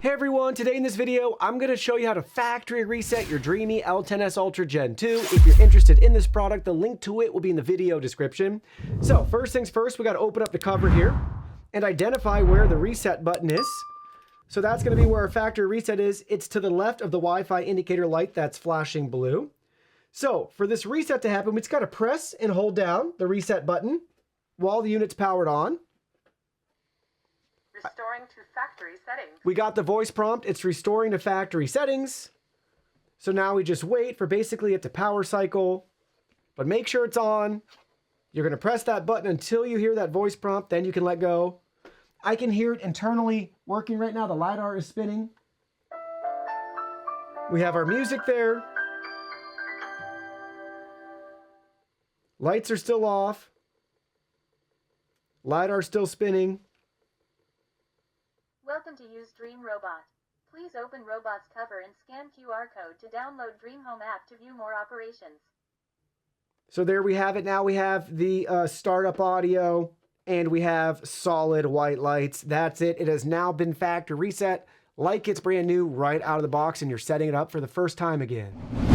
Hey everyone, today in this video, I'm going to show you how to factory reset your DREAME L10s Ultra Gen 2. If you're interested in this product, the link to it will be in the video description. So first things first, we got to open up the cover here and identify where the reset button is. So that's going to be where our factory reset is. It's to the left of the Wi-Fi indicator light that's flashing blue. So for this reset to happen, we just got to press and hold down the reset button while the unit's powered on. Restoring to factory settings. We got the voice prompt. It's restoring to factory settings. So now we just wait for basically it to power cycle, but make sure it's on. You're going to press that button until you hear that voice prompt. Then you can let go. I can hear it internally working right now. The LiDAR is spinning. We have our music there. Lights are still off. LiDAR still spinning. Welcome to use Dream Robot. Please open Robot's cover and scan QR code to download Dream Home app to view more operations. So there we have it. Now we have the startup audio and we have solid white lights. That's it. It has now been factory reset like it's brand new right out of the box and you're setting it up for the first time again.